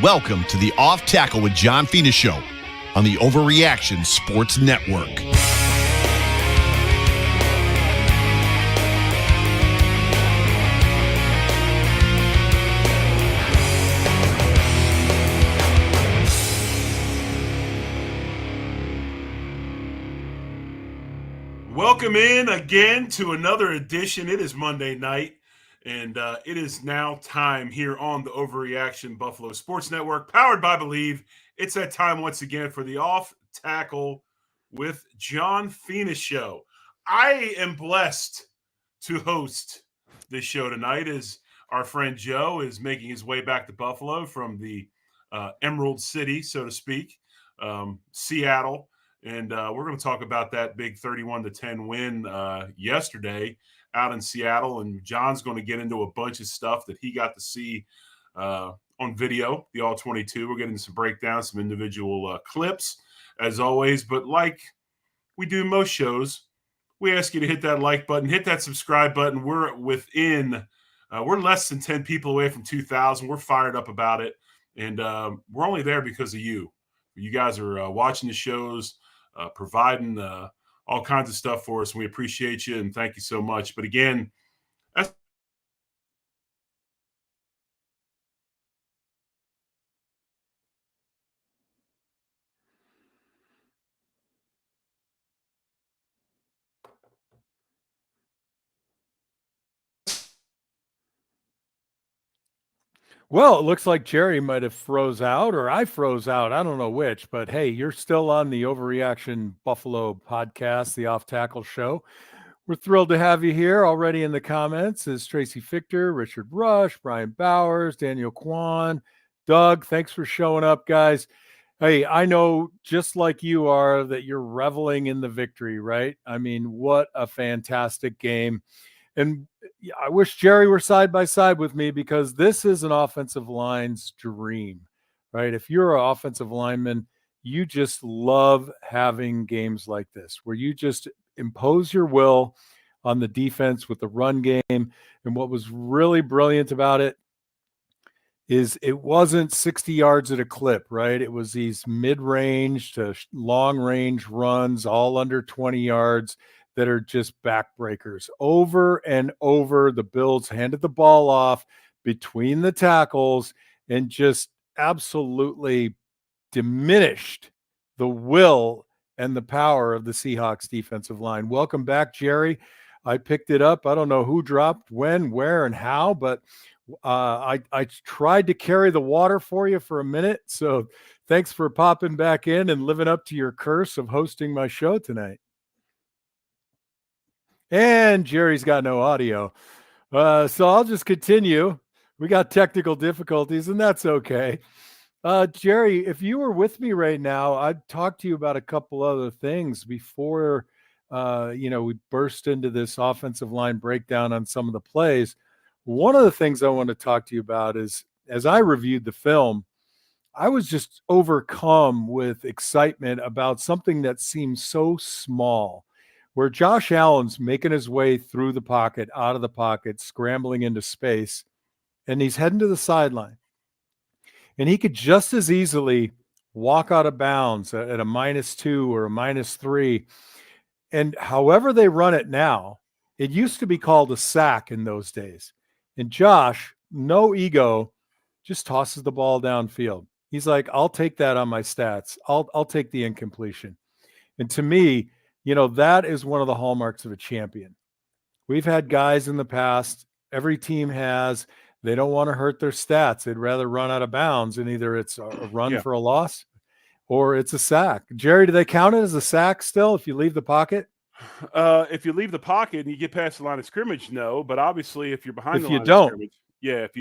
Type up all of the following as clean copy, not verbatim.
Welcome to the Off Tackle with John Fina show on the Overreaction Sports Network. Welcome in again to another edition. It is Monday night, and it is now time here on the Overreaction Buffalo Sports Network, powered by Believe. It's that time once again for the Off Tackle with John Fina show. I am blessed to host this show tonight as our friend Joe is making his way back to Buffalo from the Emerald City, so to speak, Seattle. And we're going to talk about that big 31-10 win yesterday out in Seattle. And John's going to get into a bunch of stuff that he got to see on video, the All-22. We're getting some breakdowns, some individual clips, as always. But like we do most shows, we ask you to hit that like button, hit that subscribe button. We're we're less than 10 people away from 2,000. We're fired up about it. And we're only there because of you. You guys are watching the shows, providing all kinds of stuff for us. And we appreciate you and thank you so much. But again, that's Well, it looks like Jerry might have froze out, or I froze out. I don't know which, but hey, you're still on the Overreaction Buffalo podcast, the Off Tackle Show. We're thrilled to have you here. Already in the comments is Tracy Fichter, Richard Rush, Brian Bowers, Daniel Kwan, Doug. Thanks for showing up, guys. Hey, I know just like you are that you're reveling in the victory, right? I mean, what a fantastic game. And I wish Jerry were side by side with me because this is an offensive line's dream, right? If you're an offensive lineman, you just love having games like this where you just impose your will on the defense with the run game. And what was really brilliant about it is it wasn't 60 yards at a clip, right? It was these mid-range to long-range runs, all under 20 yards that are just backbreakers. Over and over, the Bills handed the ball off between the tackles and just absolutely diminished the will and the power of the Seahawks defensive line. Welcome back, Jerry. I picked it up. I don't know who dropped when, where, and how, but I tried to carry the water for you for a minute. So thanks for popping back in and living up to your curse of hosting my show tonight. And Jerry's got no audio. So I'll just continue. We got technical difficulties, and that's okay. Jerry, if you were with me right now, I'd talk to you about a couple other things before, we burst into this offensive line breakdown on some of the plays. One of the things I want to talk to you about is, as I reviewed the film, I was just overcome with excitement about something that seems so small, where Josh Allen's making his way through the pocket, out of the pocket, scrambling into space, and he's heading to the sideline. And he could just as easily walk out of bounds at a -2 or a -3. And however they run it now, it used to be called a sack in those days. And Josh, no ego, just tosses the ball downfield. He's like, I'll take that on my stats. I'll take the incompletion. And to me, that is one of the hallmarks of a champion. We've had guys in the past, every team has, they don't want to hurt their stats. They'd rather run out of bounds, and either it's a run for a loss or it's a sack. Jerry, do they count it as a sack still if you leave the pocket? If you leave the pocket and you get past the line of scrimmage, no. But obviously, if you're behind the line of scrimmage, if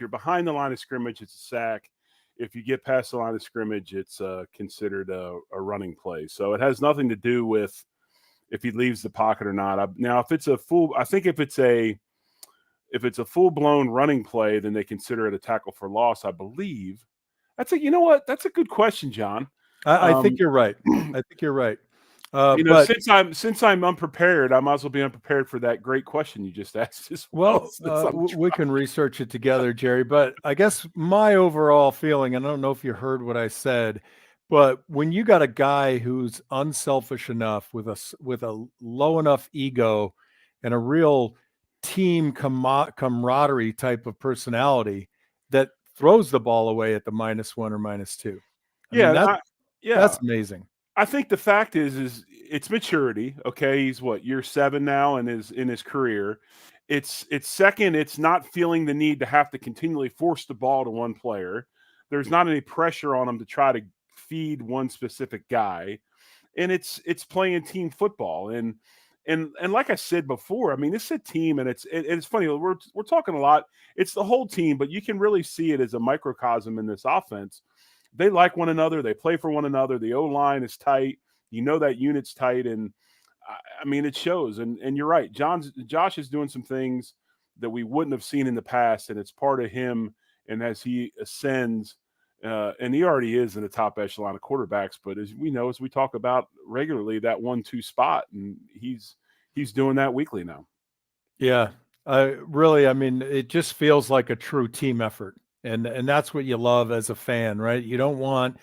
you're behind the line of scrimmage, it's a sack. If you get past the line of scrimmage, it's considered a running play. So it has nothing to do with if he leaves the pocket or not. Now, if it's a full-blown running play, then they consider it a tackle for loss, I believe. That's a good question, John. I think you're right. I think you're right. But since I'm unprepared, I might as well be unprepared for that great question you just asked as well. we can research it together, Jerry. But I guess my overall feeling, and I don't know if you heard what I said, but when you got a guy who's unselfish enough with a low enough ego and a real team camaraderie type of personality that throws the ball away at the -1 or -2. I mean, that's amazing. I think the fact is it's maturity. Okay, he's what, year 7 now in his career. It's second. It's not feeling the need to have to continually force the ball to one player. There's not any pressure on him to try to feed one specific guy, and it's playing team football. And like I said before, I mean, it's a team, and it's funny. We're talking a lot. It's the whole team, but you can really see it as a microcosm in this offense. They like one another. They play for one another. The O-line is tight. You know that unit's tight, and I mean, it shows. And you're right. Josh is doing some things that we wouldn't have seen in the past, and it's part of him. And as he ascends, and he already is in the top echelon of quarterbacks, but as we know, as we talk about regularly, that 1-2 spot, and he's doing that weekly now. Yeah, I mean, it just feels like a true team effort. And that's what you love as a fan, right? You're going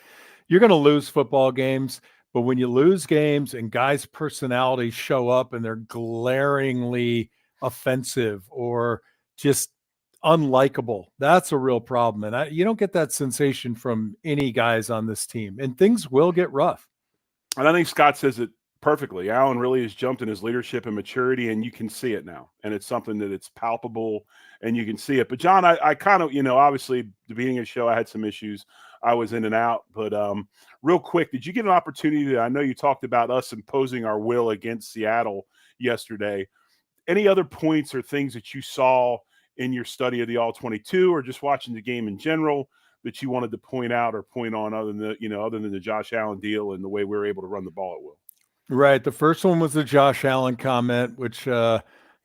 to lose football games, but when you lose games and guys' personalities show up and they're glaringly offensive or just unlikable, that's a real problem. And you don't get that sensation from any guys on this team, and things will get rough. And I think Scott says it perfectly. Allen really has jumped in his leadership and maturity, and you can see it now. And it's something that it's palpable, and you can see it. But, John, I kind of, obviously the beginning of the show, I had some issues. I was in and out. But real quick, did you get an opportunity I know you talked about us imposing our will against Seattle yesterday. Any other points or things that you saw in your study of the All-22 or just watching the game in general that you wanted to point out or point on other than the Josh Allen deal and the way we were able to run the ball at will? Right. The first one was the Josh Allen comment, which, I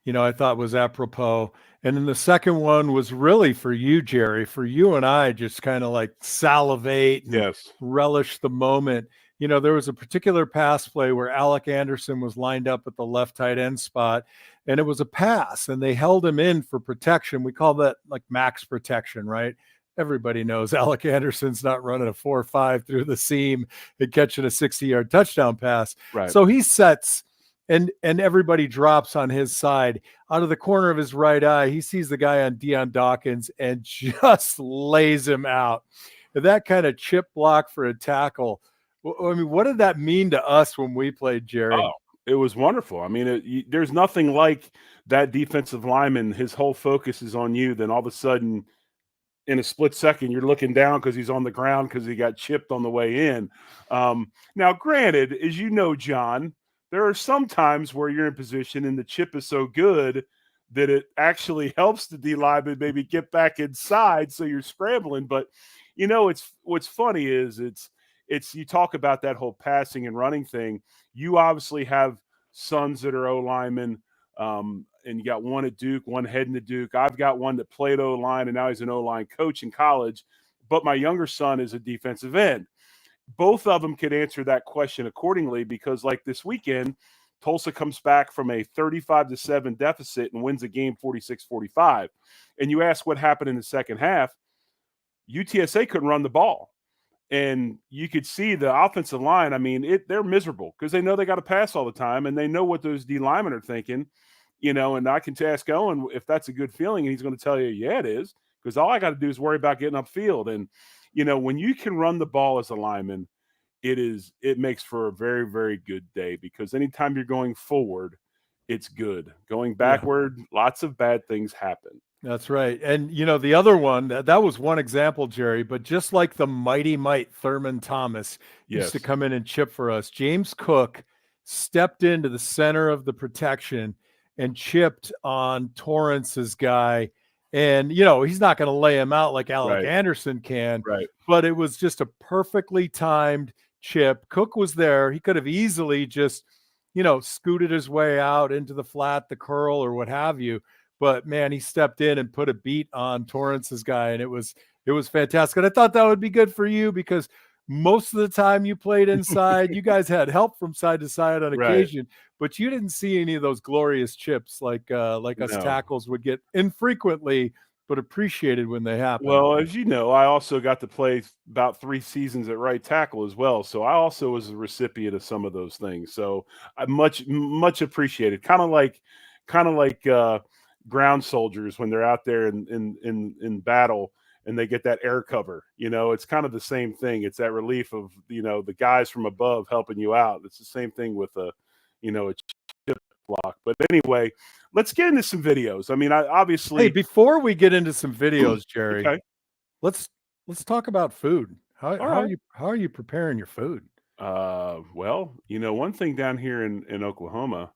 thought was apropos. And then the second one was really for you, Jerry, for you and I just kind of like salivate and relish the moment. There was a particular pass play where Alec Anderson was lined up at the left tight end spot, and it was a pass, and they held him in for protection. We call that like max protection, right? Everybody knows Alec Anderson's not running a 4.5 through the seam and catching a 60-yard touchdown pass. Right. So he sets, and everybody drops on his side. Out of the corner of his right eye, he sees the guy on Deion Dawkins and just lays him out. And that kind of chip block for a tackle. I mean, what did that mean to us when we played, Jerry? Oh, it was wonderful. I mean, there's nothing like that defensive lineman. His whole focus is on you. Then all of a sudden, in a split second, you're looking down because he's on the ground because he got chipped on the way in. Now, granted, as you know, John, there are some times where you're in position and the chip is so good that it actually helps the D lineman maybe get back inside, so you're scrambling. But, it's what's funny is it's you talk about that whole passing and running thing. You obviously have sons that are O-linemen, and you got one at Duke, one heading to Duke. I've got one that played O-line, and now he's an O-line coach in college. But my younger son is a defensive end. Both of them could answer that question accordingly because, like this weekend, Tulsa comes back from a 35-7 deficit and wins the game 46-45. And you ask what happened in the second half, UTSA couldn't run the ball. And you could see the offensive line, I mean, they're miserable because they know they got to pass all the time, and they know what those D linemen are thinking. And I can ask Owen if that's a good feeling, and he's going to tell you, yeah, it is, because all I got to do is worry about getting upfield. And, when you can run the ball as a lineman, it makes for a very, very good day because anytime you're going forward, it's good. Going backward, lots of bad things happen. That's right. And, the other one, that was one example, Jerry, but just like the mighty might Thurman Thomas used to come in and chip for us, James Cook stepped into the center of the protection and chipped on Torrance's guy. And, he's not going to lay him out like Alec Anderson can, but it was just a perfectly timed chip. Cook was there. He could have easily just, scooted his way out into the flat, the curl, or what have you. But, man, he stepped in and put a beat on Torrance's guy, and it was fantastic. And I thought that would be good for you because Most of the time you played inside. You guys had help from side to side on Right. occasion, but you didn't see any of those glorious chips like us No. tackles would get infrequently, but appreciated when they happen. Well, as you know, I also got to play about 3 seasons at right tackle as well, so I also was a recipient of some of those things. So I much appreciated. Kind of like ground soldiers when they're out there in battle and they get that air cover. It's kind of the same thing. It's that relief of the guys from above helping you out. It's the same thing with a chip block. But anyway, let's get into some videos. I mean, obviously. Hey, before we get into some videos, Jerry, Okay. let's talk about food. How right. are you preparing your food? Well, one thing down here in Oklahoma,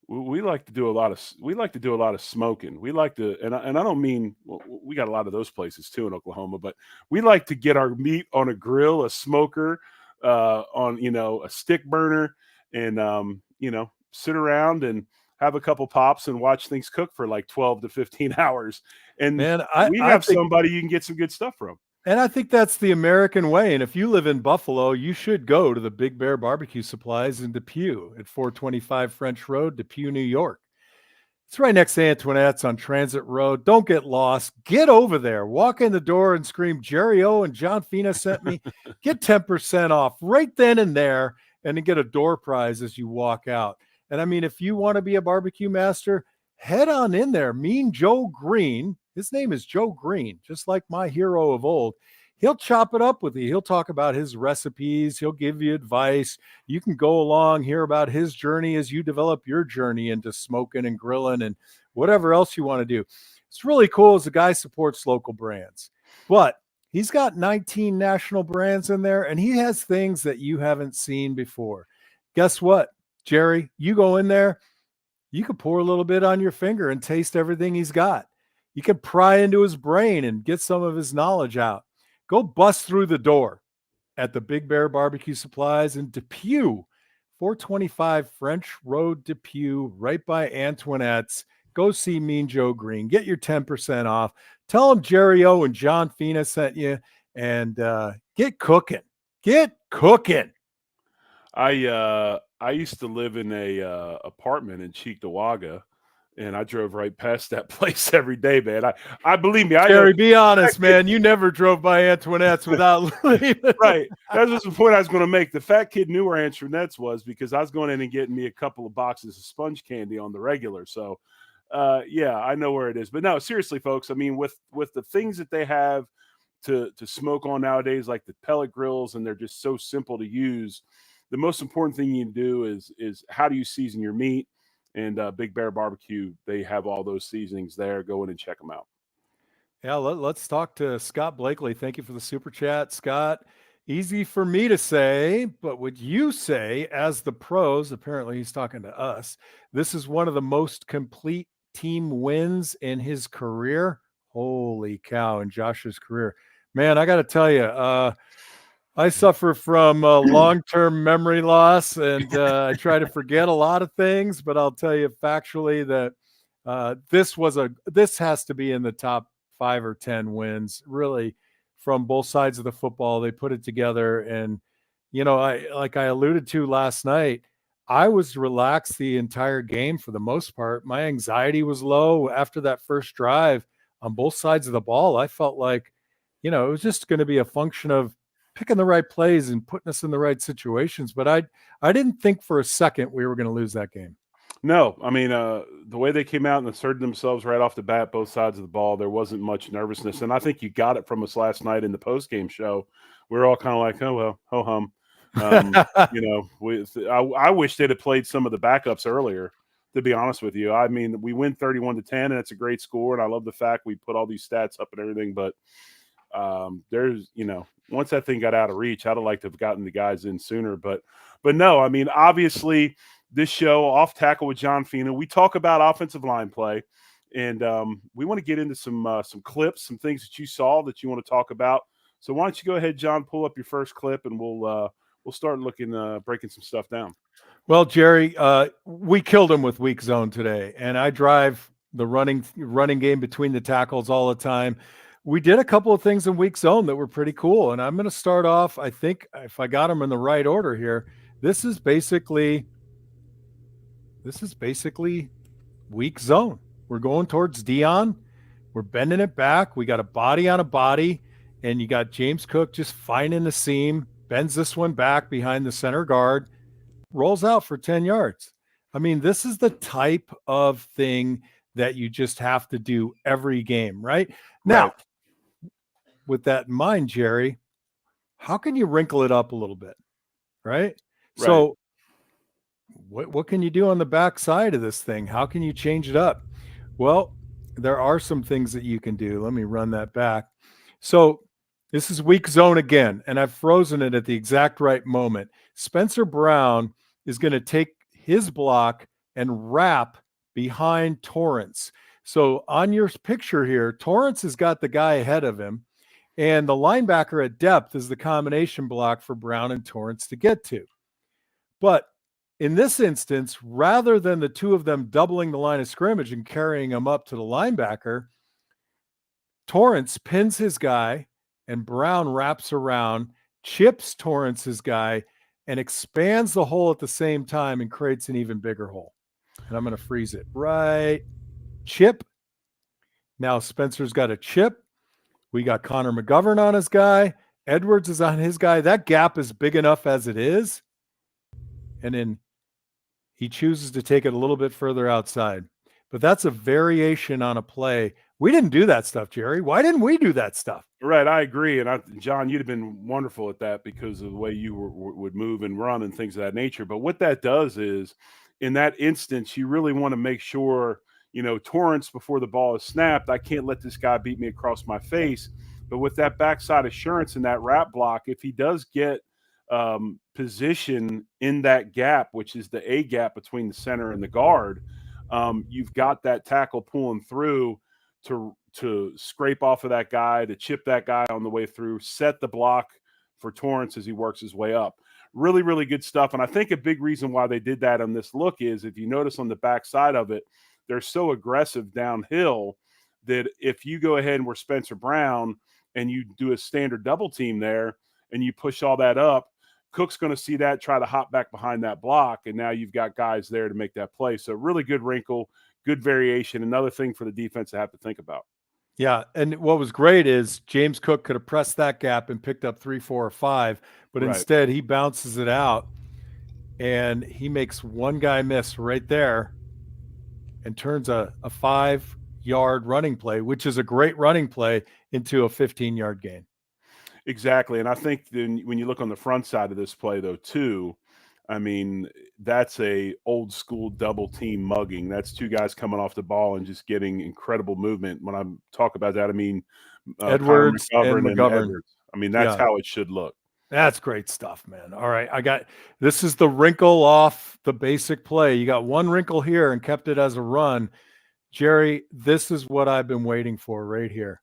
we like to do a lot of smoking. We like to, and I don't mean we got a lot of those places too in Oklahoma, but we like to get our meat on a grill, a smoker, on a stick burner, and sit around and have a couple pops and watch things cook for like 12 to 15 hours. And Man, we have somebody you can get some good stuff from. And I think that's the American way. And if you live in Buffalo, you should go to the Big Bear Barbecue Supplies in Depew at 425 French Road, Depew, New York. It's right next to Antoinette's on Transit Road. Don't get lost. Get over there. Walk in the door and scream, Jerry O and John Fina sent me. Get 10% off right then and there, and then get a door prize as you walk out. And I mean, if you want to be a barbecue master, head on in there. Mean Joe Green. His name is Joe Green, just like my hero of old. He'll chop it up with you. He'll talk about his recipes. He'll give you advice. You can go along, hear about his journey as you develop your journey into smoking and grilling and whatever else you want to do. It's really cool as the guy supports local brands. But he's got 19 national brands in there, and he has things that you haven't seen before. Guess what, Jerry? You go in there, you can pour a little bit on your finger and taste everything he's got. You can pry into his brain and get some of his knowledge out. Go bust through the door at the Big Bear Barbecue Supplies in Depew, 425 French Road, Depew, right by Antoinette's. Go see Mean Joe Green. Get your 10% off. Tell him Jerry O and John Fina sent you, and get cooking. Get cooking. I used to live in a apartment in Cheektowaga, and I drove right past that place every day, man. I believe me. Jerry, be honest, man. You never drove by Antoinette's without leaving. Right. That was the point I was going to make. The fat kid knew where Antoinette's was because I was going in and getting me a couple of boxes of sponge candy on the regular. So, yeah, I know where it is. But no, seriously, folks. I mean, with the things that they have to smoke on nowadays, like the pellet grills, and they're just so simple to use. The most important thing you can do is how do you season your meat? And Big Bear Barbecue, they have all those seasonings there. Go in and check them out. Yeah, let's talk to Scott Blakely. Thank you for the super chat, Scott. Easy for me to say, but would you say, as the pros, apparently he's talking to us, this is one of the most complete team wins in his career? Holy cow, in Josh's career. Man, I got to tell you, I suffer from long-term memory loss, and I try to forget a lot of things, but I'll tell you factually that this has to be in the top 5 or 10 wins, really, from both sides of the football. They put it together, and like I alluded to last night, I was relaxed the entire game for the most part. My anxiety was low after that first drive on both sides of the ball. I felt like, it was just going to be a function of picking the right plays and putting us in the right situations. But I didn't think for a second we were going to lose that game. No, I mean, the way they came out and asserted themselves right off the bat, both sides of the ball, there wasn't much nervousness. And I think you got it from us last night in the postgame show. We were all kind of like, oh, well, ho-hum. I wish they'd have played some of the backups earlier, to be honest with you. I mean, we win 31-10, and it's a great score. And I love the fact we put all these stats up and everything. But there's, once that thing got out of reach, I'd have liked to have gotten the guys in sooner. But no, I mean, obviously this show, Off Tackle with John Fina, we talk about offensive line play, and we want to get into some clips, some things that you saw that you want to talk about. So why don't you go ahead, John, pull up your first clip, and we'll start breaking some stuff down. Well, Jerry, we killed him with weak zone today, and I drive the running game between the tackles all the time. we did a couple of things in week zone that were pretty cool. And I'm going to start off, I think, if I got them in the right order here, this is basically weak zone. We're going towards Dion. We're bending it back. We got a body on a body, and you got James Cook just finding the seam, bends this one back behind the center guard, rolls out for 10 yards. I mean, this is the type of thing that you just have to do every game, right? Now, with that in mind, Jerry, how can you wrinkle it up a little bit, right? So what can you do on the back side of this thing? How can you change it up? Well, there are some things that you can do. Let me run that back. So this is weak zone again, and I've frozen it at the exact right moment. Spencer Brown is going to take his block and wrap behind Torrance. So on your picture here, Torrance has got the guy ahead of him, and the linebacker at depth is the combination block for Brown and Torrance to get to. But in this instance, rather than the two of them doubling the line of scrimmage and carrying him up to the linebacker, Torrance pins his guy and Brown wraps around, chips Torrance's guy, and expands the hole at the same time and creates an even bigger hole. And I'm going to freeze it. Right. Chip. Now Spencer's got a chip. We got Connor McGovern on his guy. Edwards is on his guy. That gap is big enough as it is. And then he chooses to take it a little bit further outside. But that's a variation on a play. We didn't do that stuff, Jerry. Why didn't we do that stuff? Right, I agree. And John, you'd have been wonderful at that because of the way you would move and run and things of that nature. But what that does is, in that instance, you really want to make sure, Torrance, before the ball is snapped, I can't let this guy beat me across my face. But with that backside assurance and that wrap block, if he does get position in that gap, which is the A gap between the center and the guard, you've got that tackle pulling through to scrape off of that guy, to chip that guy on the way through, set the block for Torrance as he works his way up. Really, really good stuff. And I think a big reason why they did that on this look is, if you notice on the backside of it, they're so aggressive downhill that if you go ahead and we're Spencer Brown and you do a standard double team there and you push all that up, Cook's going to see that, try to hop back behind that block, and now you've got guys there to make that play. So really good wrinkle, good variation, another thing for the defense to have to think about. Yeah, and what was great is James Cook could have pressed that gap and picked up 3, 4, or 5, but instead he bounces it out, and he makes one guy miss right there and turns a 5-yard running play, which is a great running play, into a 15-yard gain. Exactly. And I think then when you look on the front side of this play, though, too, I mean, that's a old school double team mugging. That's two guys coming off the ball and just getting incredible movement. When I talk about that, I mean, Edwards and McGovern. Edwards. I mean, that's how it should look. That's great stuff, man. All right. This is the wrinkle off the basic play. You got one wrinkle here and kept it as a run. Jerry, this is what I've been waiting for right here.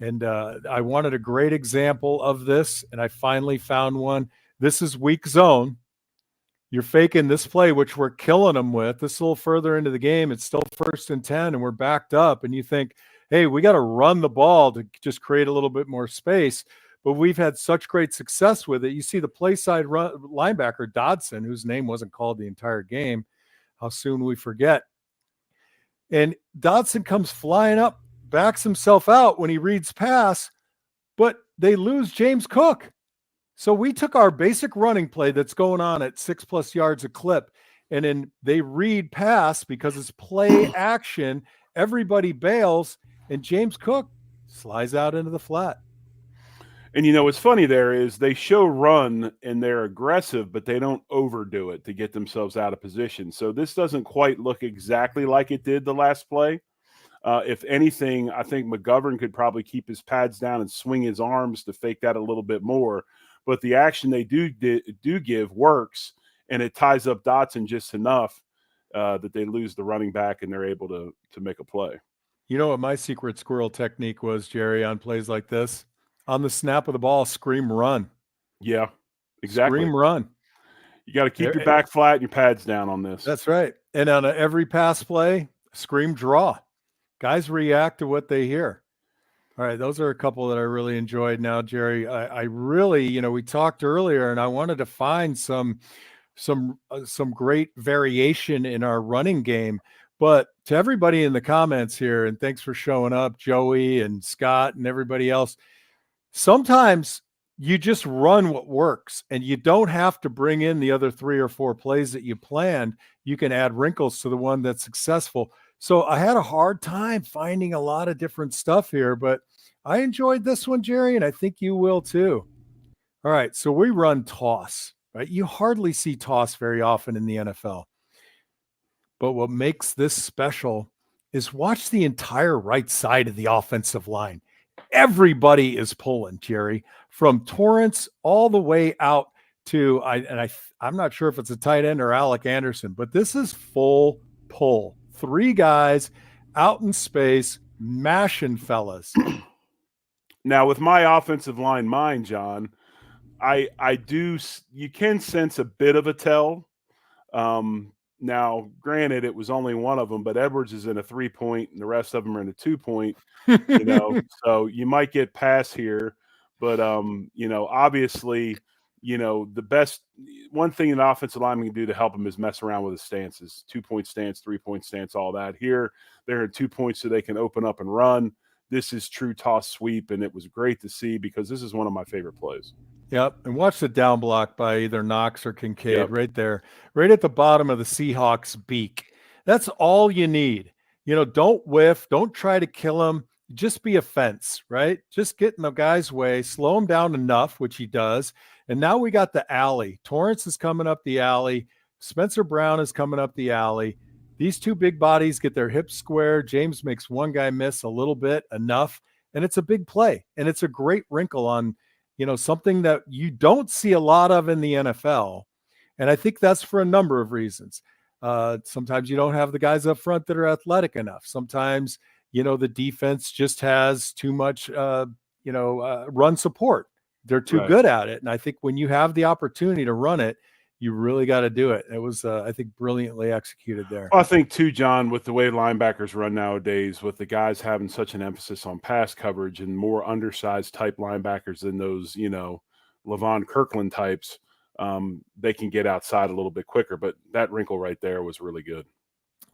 And I wanted a great example of this, and I finally found one. This is weak zone. You're faking this play, which we're killing them with. This is a little further into the game. It's still 1st and 10, and we're backed up. And you think, hey, we got to run the ball to just create a little bit more space. But we've had such great success with it. You see the play side linebacker, Dodson, whose name wasn't called the entire game. How soon we forget. And Dodson comes flying up, backs himself out when he reads pass, but they lose James Cook. So we took our basic running play that's going on at 6+ yards a clip, and then they read pass because it's play action. Everybody bails, and James Cook slides out into the flat. And, what's funny there is they show run and they're aggressive, but they don't overdo it to get themselves out of position. So this doesn't quite look exactly like it did the last play. If anything, I think McGovern could probably keep his pads down and swing his arms to fake that a little bit more. But the action they do give works, and it ties up Dotson just enough that they lose the running back and they're able to make a play. You know what my secret squirrel technique was, Jerry, on plays like this? On the snap of the ball, scream run. Yeah, exactly. Scream run. You got to keep your back flat and your pads down on this. That's right. And on every pass play, scream draw. Guys react to what they hear. All right, those are a couple that I really enjoyed. Now, Jerry, I really, we talked earlier, and I wanted to find some great variation in our running game. But to everybody in the comments here, and thanks for showing up, Joey and Scott and everybody else. Sometimes you just run what works, and you don't have to bring in the other 3 or 4 plays that you planned. You can add wrinkles to the one that's successful. So I had a hard time finding a lot of different stuff here, but I enjoyed this one, Jerry, and I think you will too. All right, so we run toss, right? You hardly see toss very often in the NFL. But what makes this special is watch the entire right side of the offensive line. Everybody is pulling, Jerry, from Torrance all the way out to I'm not sure if it's a tight end or Alec Anderson, but this is full pull. 3 guys out in space, mashing fellas. Now, with my offensive line mind, John, you can sense a bit of a tell. Now, granted, it was only one of them, but Edwards is in a 3-point and the rest of them are in a 2-point, so you might get past here. But, obviously, the best one thing an offensive lineman can do to help him is mess around with his stances, 2-point stance, 3-point stance, all that. Here, they're at 2 points so they can open up and run. This is true toss sweep, and it was great to see because this is one of my favorite plays. Yep, and watch the down block by either Knox or Kincaid right there, right at the bottom of the Seahawks' beak. That's all you need. Don't whiff, don't try to kill him. Just be a fence, right? Just get in the guy's way, slow him down enough, which he does. And now we got the alley. Torrance is coming up the alley. Spencer Brown is coming up the alley. These 2 big bodies get their hips square. James makes one guy miss a little bit, enough, and it's a big play. And it's a great wrinkle on something that you don't see a lot of in the NFL. And I think that's for a number of reasons. Sometimes you don't have the guys up front that are athletic enough. Sometimes, the defense just has too much, run support. They're too good at it. And I think when you have the opportunity to run it, you really got to do it. It was, I think, brilliantly executed there. I think too, John, with the way linebackers run nowadays, with the guys having such an emphasis on pass coverage and more undersized type linebackers than those, Levon Kirkland types, they can get outside a little bit quicker. But that wrinkle right there was really good.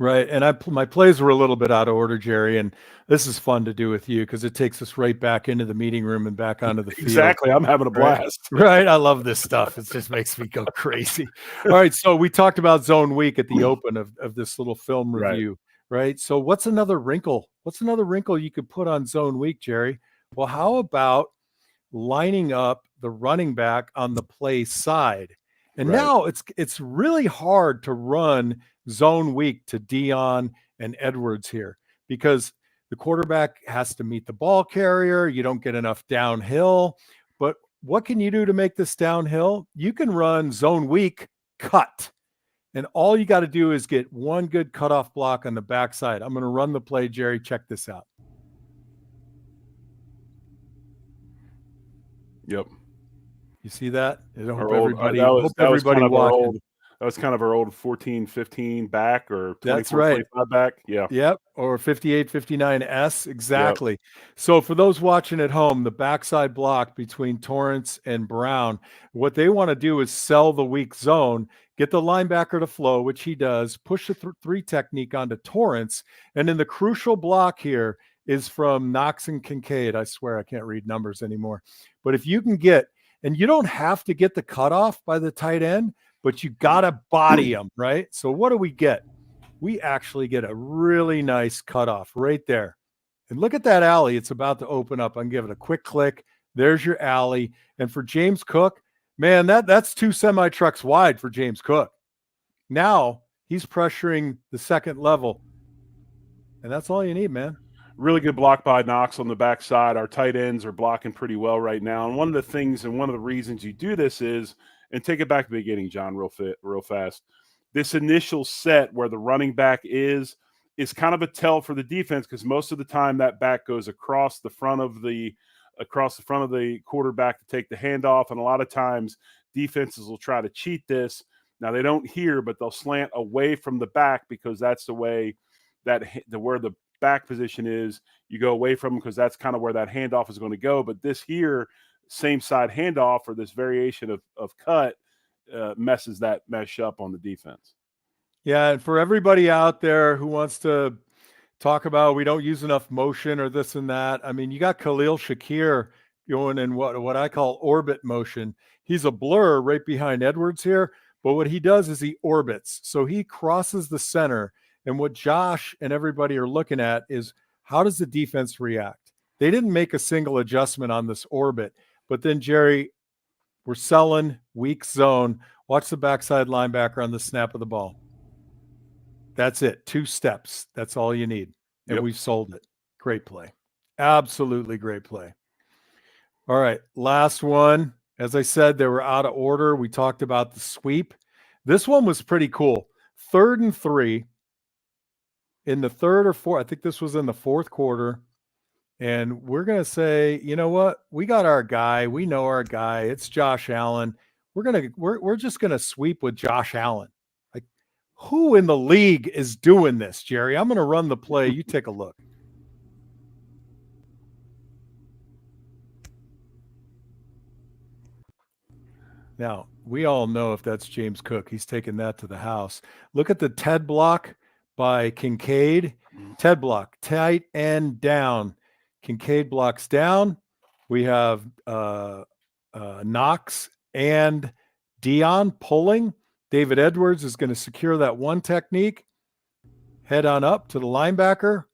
Right. And my plays were a little bit out of order, Jerry. And this is fun to do with you because it takes us right back into the meeting room and back onto the field. Exactly. I'm having a blast. Right. I love this stuff. It just makes me go crazy. All right. So we talked about zone week at the open of this little film review. Right. So what's another wrinkle? What's another wrinkle you could put on zone week, Jerry? Well, how about lining up the running back on the play side? And now it's really hard to run zone week to Dion and Edwards here because the quarterback has to meet the ball carrier. You don't get enough downhill. But what can you do to make this downhill? You can run zone week cut. And all you got to do is get one good cutoff block on the backside. I'm going to run the play, Jerry. Check this out. Yep. You see that? I hope everybody watching. That was kind of our old 14-15 back or 24-25 back. Yeah. Yep. Or 58-59S. Exactly. Yep. So for those watching at home, the backside block between Torrance and Brown, what they want to do is sell the weak zone, get the linebacker to flow, which he does, push the 3 technique onto Torrance. And then the crucial block here is from Knox and Kincaid. I swear I can't read numbers anymore. But if you can get, and you don't have to get the cutoff by the tight end, but you got to body them, right? So what do we get? We actually get a really nice cutoff right there. And look at that alley. It's about to open up. I can give it a quick click. There's your alley. And for James Cook, man, that's 2 semi-trucks wide for James Cook. Now he's pressuring the second level. And that's all you need, man. Really good block by Knox on the backside. Our tight ends are blocking pretty well right now. And one of the things and one of the reasons you do this is, and take it back to the beginning, John, real fast. This initial set where the running back is kind of a tell for the defense because most of the time that back goes across the front of the quarterback to take the handoff. And a lot of times defenses will try to cheat this. Now they don't here, but they'll slant away from the back because that's the way where the back position is, you go away from them because that's kind of where that handoff is going to go. But this here, same side handoff or this variation of cut messes that mesh up on the defense. Yeah, and for everybody out there who wants to talk about we don't use enough motion or this and that, I mean, you got Khalil Shakir going in what I call orbit motion. He's a blur right behind Edwards here, but what he does is he orbits. So he crosses the center, and what Josh and everybody are looking at is how does the defense react? They didn't make a single adjustment on this orbit, but then Jerry, we're selling weak zone. Watch the backside linebacker on the snap of the ball. That's it. 2 steps. That's all you need. And we've sold it. Great play. Absolutely great play. All right. Last one. As I said, they were out of order. We talked about the sweep. This one was pretty cool. 3rd and 3 in the 3rd or 4th. I think this was in the 4th quarter. And we're going to say, you know what? We got our guy. We know our guy. It's Josh Allen. We're just going to sweep with Josh Allen. Like, who in the league is doing this, Jerry? I'm going to run the play. You take a look. Now, we all know if that's James Cook, he's taking that to the house. Look at the Ted block by Kincaid. Ted block, tight end down. Kincaid blocks down. We have Knox and Dion pulling. David Edwards is going to secure that one technique. Head on up to the linebacker.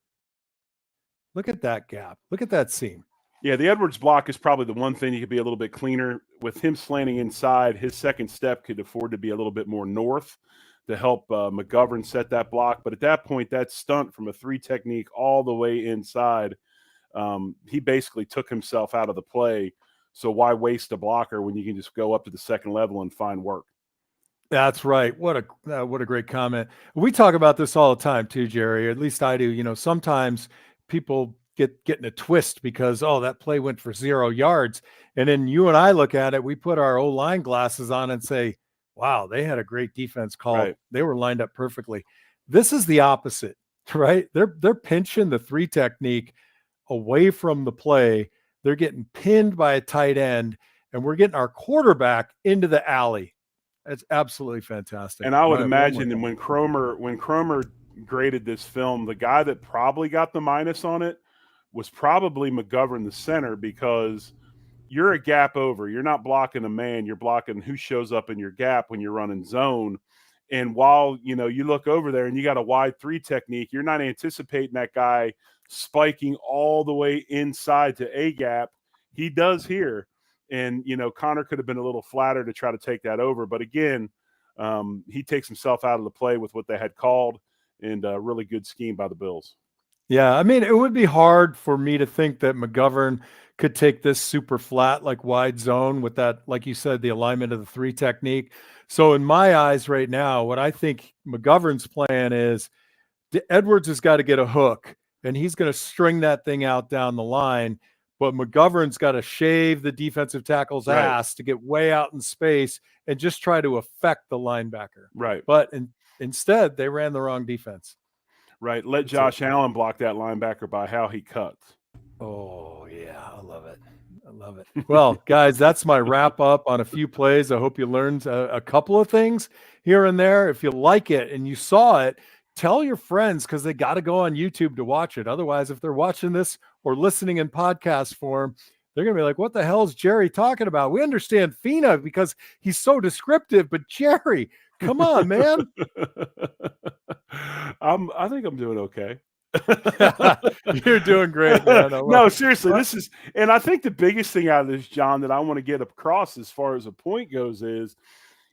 Look at that gap. Look at that seam. Yeah, the Edwards block is probably the one thing you could be a little bit cleaner. With him slanting inside, his second step could afford to be a little bit more north to help McGovern set that block. But at that point, that stunt from a 3 technique all the way inside, he basically took himself out of the play. So why waste a blocker when you can just go up to the second level and find work? That's right. What a great comment. We talk about this all the time too, Jerry. Or at least I do. You know, sometimes people get in a twist because, oh, that play went for 0 yards. And then you and I look at it, we put our O-line glasses on and say, wow, they had a great defense call. Right. They were lined up perfectly. This is the opposite, right? They're pinching the 3 technique away from the play. They're getting pinned by a tight end, and we're getting our quarterback into the alley. It's absolutely fantastic. And I would imagine when Cromer graded this film, the guy that probably got the minus on it was probably McGovern, the center, because you're a gap over. You're not blocking a man. You're blocking who shows up in your gap when you're running zone. And while, you know, you look over there and you got a wide 3 technique, you're not anticipating that guy spiking all the way inside to a gap. He does here. And, you know, Connor could have been a little flatter to try to take that over. But again, he takes himself out of the play with what they had called, and a really good scheme by the Bills. Yeah, I mean, it would be hard for me to think that McGovern could take this super flat, like wide zone with that, like you said, the alignment of the 3 technique. So in my eyes right now, what I think McGovern's plan is Edwards has got to get a hook, and he's going to string that thing out down the line. But McGovern's got to shave the defensive tackle's ass to get way out in space and just try to affect the linebacker. Right. But instead, they ran the wrong defense. Right. Let Josh Allen block that linebacker by how he cuts. Oh, yeah. I love it. I love it. Well, guys, that's my wrap up on a few plays. I hope you learned a couple of things here and there. If you like it and you saw it, tell your friends, because they got to go on YouTube to watch it. Otherwise, if they're watching this or listening in podcast form, they're going to be like, what the hell is Jerry talking about? We understand Fina because he's so descriptive, but Jerry, come on, man. I think I'm doing okay. You're doing great, man. No, seriously, this is, and I think the biggest thing out of this, John, that I want to get across as far as a point goes is,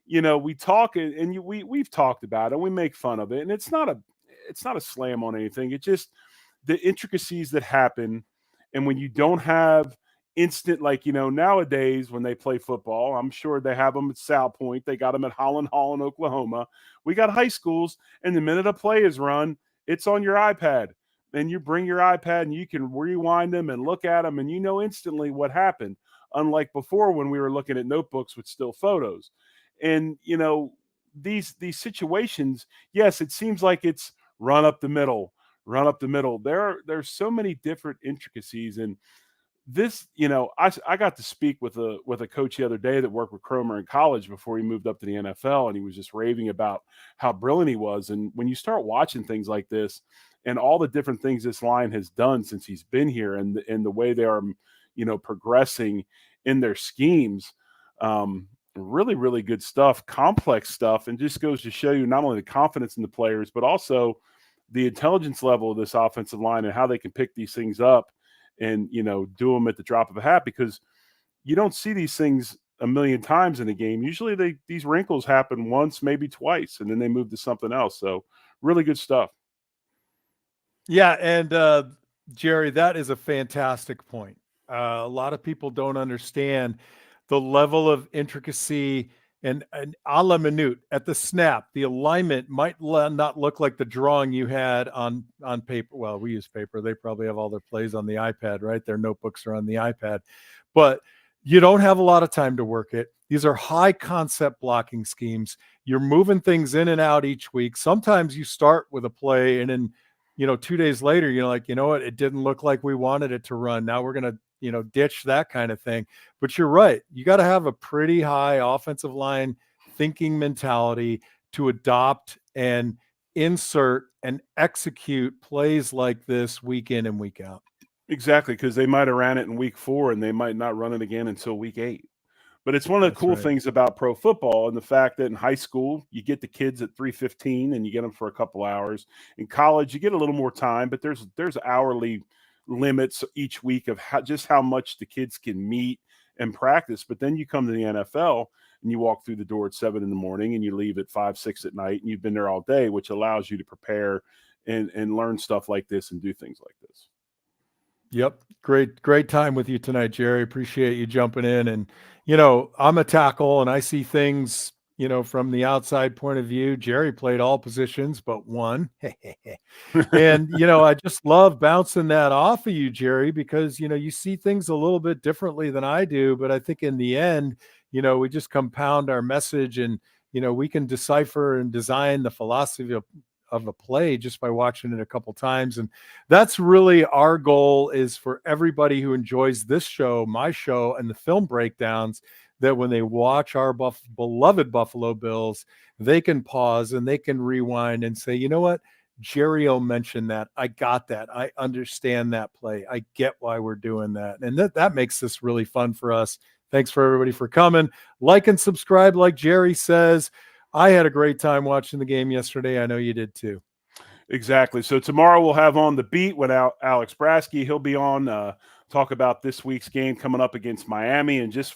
you know, we talk and we've talked about it and we make fun of it, and it's not a slam on anything. It's just the intricacies that happen. And when you don't have instant, like, you know, nowadays when they play football, I'm sure they have them at South Point. They got them at Holland Hall in Oklahoma. We got high schools, and the minute a play is run, it's on your iPad. And you bring your iPad and you can rewind them and look at them, and you know instantly what happened. Unlike before when we were looking at notebooks with still photos. And, you know, these situations, yes, it seems like it's run up the middle, run up the middle. There's so many different intricacies, and this, I got to speak with a coach the other day that worked with Cromer in college before he moved up to the NFL, and he was just raving about how brilliant he was. And when you start watching things like this and all the different things this line has done since he's been here, and the way they are, progressing in their schemes, really, really good stuff, complex stuff, and just goes to show you not only the confidence in the players, but also the intelligence level of this offensive line and how they can pick these things up and, do them at the drop of a hat, because you don't see these things a million times in a game. Usually these wrinkles happen once, maybe twice, and then they move to something else. So really good stuff. Yeah. And Jerry, that is a fantastic point. A lot of people don't understand the level of intricacy and a la minute at the snap. The alignment might not look like the drawing you had on paper. Well, we use paper. They probably have all their plays on the iPad, right? Their notebooks are on the iPad, but you don't have a lot of time to work it. These are high concept blocking schemes. You're moving things in and out each week. Sometimes you start with a play and then, 2 days later, you're like, you know what? It didn't look like we wanted it to run. Now we're going to, ditch that kind of thing. But you're right. You got to have a pretty high offensive line thinking mentality to adopt and insert and execute plays like this week in and week out. Exactly, because they might have ran it in week 4 and they might not run it again until week 8. But it's one of the cool things about pro football, and the fact that in high school you get the kids at 3:15 and you get them for a couple hours. In college you get a little more time, but there's hourly limits each week of how much the kids can meet and practice. But then you come to the NFL and you walk through the door at 7 in the morning and you leave at 5, 6 at night, and you've been there all day, which allows you to prepare and learn stuff like this and do things like this. Yep. Great time with you tonight, Jerry. Appreciate you jumping in. And, I'm a tackle and I see things, from the outside point of view. Jerry played all positions but one. And, I just love bouncing that off of you, Jerry, because, you see things a little bit differently than I do. But I think in the end, we just compound our message and, we can decipher and design the philosophy of a play just by watching it a couple times. And that's really our goal, is for everybody who enjoys this show, my show, and the film breakdowns, that when they watch our beloved Buffalo Bills, they can pause and they can rewind and say, you know what? Jerry O mentioned that. I got that. I understand that play. I get why we're doing that. And that makes this really fun for us. Thanks for everybody for coming. Like and subscribe, like Jerry says. I had a great time watching the game yesterday. I know you did too. Exactly. So tomorrow we'll have on the beat with Alex Brasky. He'll be on, talk about this week's game coming up against Miami, and just,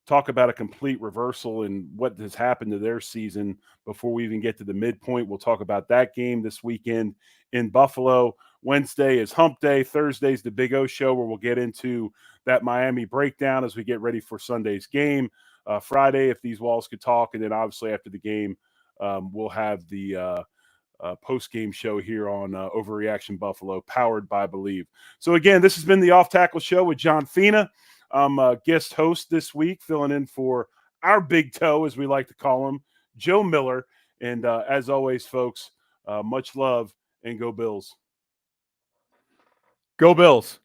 talk about a complete reversal in what has happened to their season before we even get to the midpoint. We'll talk about that game this weekend in Buffalo. Wednesday is Hump Day. Thursday's the Big O Show, where we'll get into that Miami breakdown as we get ready for Sunday's game. Friday, if these walls could talk, and then obviously after the game, we'll have the post-game show here on Overreaction Buffalo, powered by Believe. So again, this has been the Off Tackle Show with John Fina. I'm a guest host this week, filling in for our big toe, as we like to call him, Joe Miller. And as always, folks, much love, and go Bills. Go Bills.